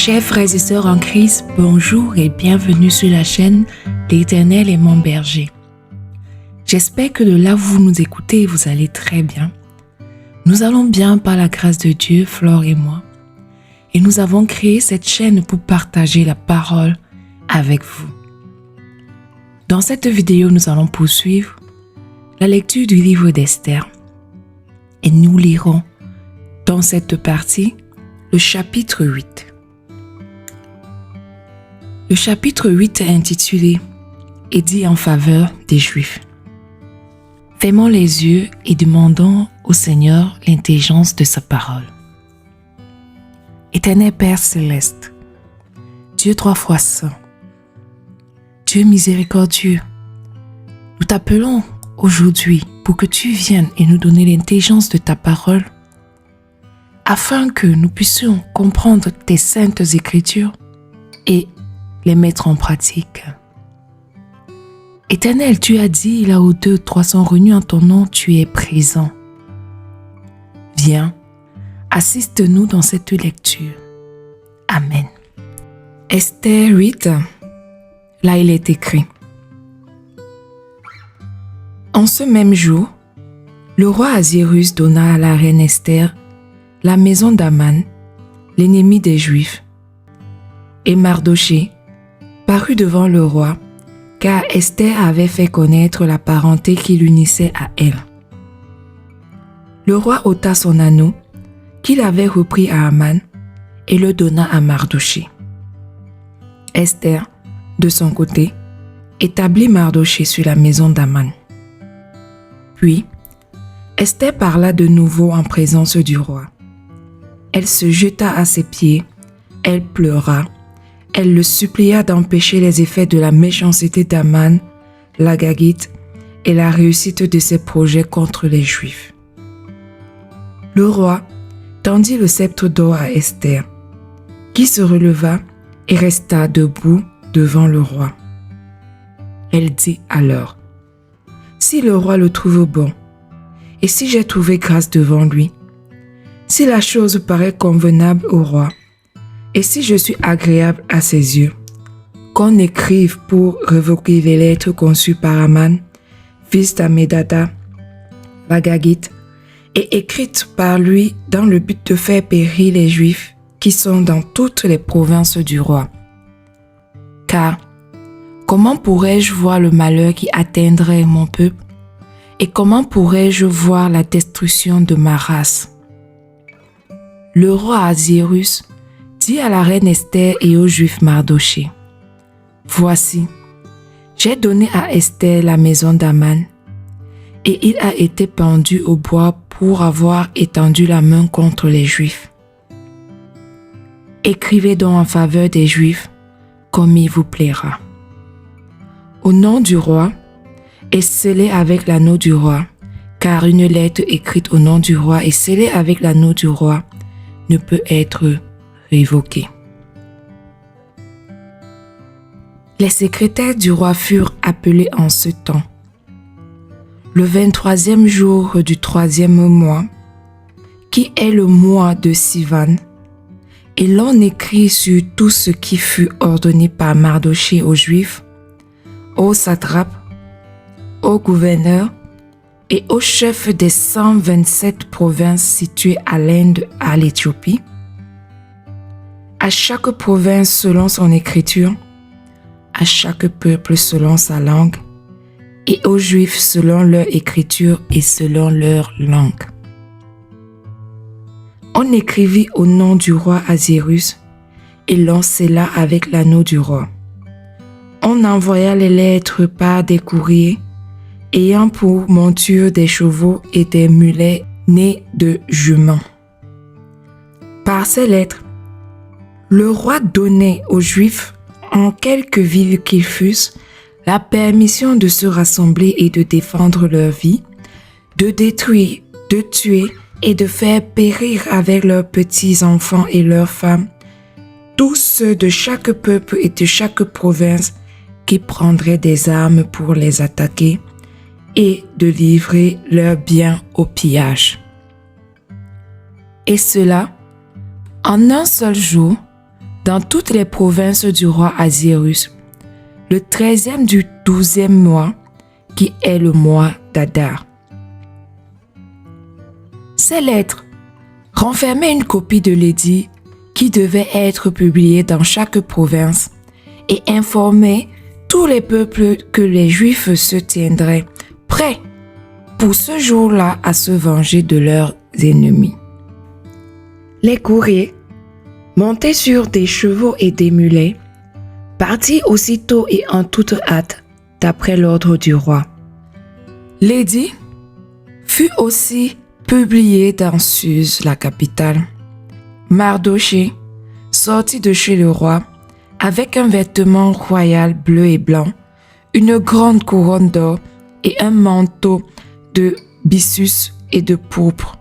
Chers frères et sœurs en Christ, bonjour et bienvenue sur la chaîne L'Éternel est mon berger. J'espère que de là où vous nous écoutez, vous allez très bien. Nous allons bien par la grâce de Dieu, Flore et moi. Et nous avons créé cette chaîne pour partager la parole avec vous. Dans cette vidéo, nous allons poursuivre la lecture du livre d'Esther. Et nous lirons dans cette partie le chapitre 8. Le chapitre 8 est intitulé « Édit en faveur des Juifs ». Fermons les yeux et demandons au Seigneur l'intelligence de sa parole. Éternel Père céleste, Dieu trois fois saint, Dieu miséricordieux, nous t'appelons aujourd'hui pour que tu viennes et nous donner l'intelligence de ta parole afin que nous puissions comprendre tes saintes écritures et les mettre en pratique. Éternel, tu as dit, là où 2 ou 3 sont réunis en ton nom, tu es présent. Viens, assiste-nous dans cette lecture. Amen. Esther 8, là il est écrit. En ce même jour, le roi Assuérus donna à la reine Esther la maison d'Aman, l'ennemi des Juifs, et Mardochée parut devant le roi, car Esther avait fait connaître la parenté qui l'unissait à elle. Le roi ôta son anneau, qu'il avait repris à Aman, et le donna à Mardochée. Esther, de son côté, établit Mardochée sur la maison d'Aman. Puis, Esther parla de nouveau en présence du roi. Elle se jeta à ses pieds, elle pleura, elle le supplia d'empêcher les effets de la méchanceté d'Aman, l'Agagite, et la réussite de ses projets contre les Juifs. Le roi tendit le sceptre d'or à Esther, qui se releva et resta debout devant le roi. Elle dit alors, « Si le roi le trouve bon, et si j'ai trouvé grâce devant lui, si la chose paraît convenable au roi, et si je suis agréable à ses yeux, qu'on écrive pour révoquer les lettres conçues par Aman, fils d'Ammédatha, l'Agagite, et écrites par lui dans le but de faire périr les Juifs qui sont dans toutes les provinces du roi. Car, comment pourrais-je voir le malheur qui atteindrait mon peuple, et comment pourrais-je voir la destruction de ma race? Le roi Assuérus dit à la reine Esther et au juif Mardochée, « Voici, j'ai donné à Esther la maison d'Aman, et il a été pendu au bois pour avoir étendu la main contre les Juifs. Écrivez donc en faveur des Juifs, comme il vous plaira. Au nom du roi, et scellé avec l'anneau du roi, car une lettre écrite au nom du roi et scellée avec l'anneau du roi ne peut être révoquée. » Les secrétaires du roi furent appelés en ce temps. Le 23e jour du 3e mois, qui est le mois de Sivan, et l'on écrit sur tout ce qui fut ordonné par Mardochée aux Juifs, aux satrapes, aux gouverneurs et aux chefs des 127 provinces situées à l'Inde à l'Éthiopie, à chaque province selon son écriture, à chaque peuple selon sa langue, et aux Juifs selon leur écriture et selon leur langue. On écrivit au nom du roi Assuérus, et l'on scella avec l'anneau du roi. On envoya les lettres par des courriers, ayant pour monture des chevaux et des mulets nés de juments. Par ces lettres, le roi donnait aux Juifs, en quelque ville qu'ils fussent, la permission de se rassembler et de défendre leur vie, de détruire, de tuer et de faire périr avec leurs petits-enfants et leurs femmes, tous ceux de chaque peuple et de chaque province qui prendraient des armes pour les attaquer, et de livrer leurs biens au pillage. Et cela, en un seul jour, dans toutes les provinces du roi Ahasuérus, le 13e du 12e mois, qui est le mois d'Adar. Ces lettres renfermaient une copie de l'édit qui devait être publiée dans chaque province et informaient tous les peuples que les Juifs se tiendraient prêts pour ce jour-là à se venger de leurs ennemis. Les courriers, montés sur des chevaux et des mulets, partirent aussitôt et en toute hâte d'après l'ordre du roi. L'édit fut aussi publié dans Suse, la capitale. Mardochée sortit de chez le roi avec un vêtement royal bleu et blanc, une grande couronne d'or et un manteau de byssus et de pourpre.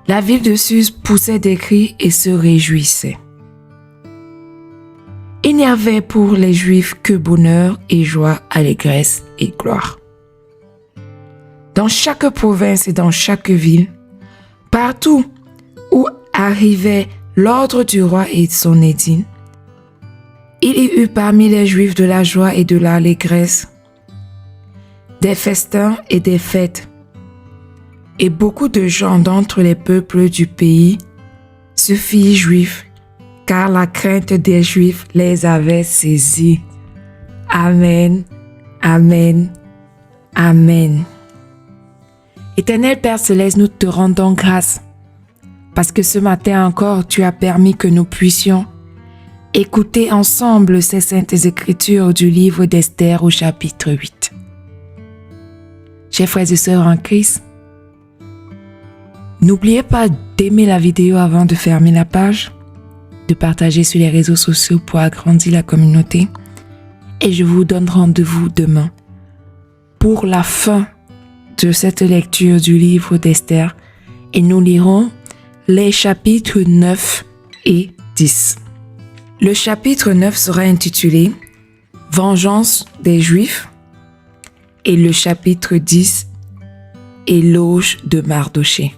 La ville de Suse poussait des cris et se réjouissait. Il n'y avait pour les Juifs que bonheur et joie, allégresse et gloire. Dans chaque province et dans chaque ville, partout où arrivait l'ordre du roi et son édit, il y eut parmi les Juifs de la joie et de l'allégresse, des festins et des fêtes. Et beaucoup de gens d'entre les peuples du pays se firent juifs, car la crainte des Juifs les avait saisis. Amen, amen, amen. Éternel Père Céleste, nous te rendons grâce, parce que ce matin encore, tu as permis que nous puissions écouter ensemble ces saintes écritures du livre d'Esther au chapitre 8. Chers frères et sœurs en Christ, n'oubliez pas d'aimer la vidéo avant de fermer la page, de partager sur les réseaux sociaux pour agrandir la communauté, et je vous donne rendez-vous demain pour la fin de cette lecture du livre d'Esther, et nous lirons les chapitres 9 et 10. Le chapitre 9 sera intitulé « Vengeance des Juifs » et le chapitre 10 « Éloge de Mardochée ».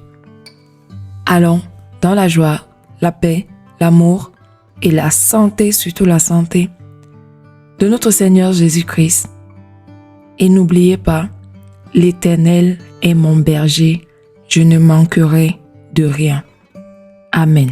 Allons dans la joie, la paix, l'amour et la santé, surtout la santé, de notre Seigneur Jésus-Christ. Et n'oubliez pas, l'Éternel est mon berger, je ne manquerai de rien. Amen.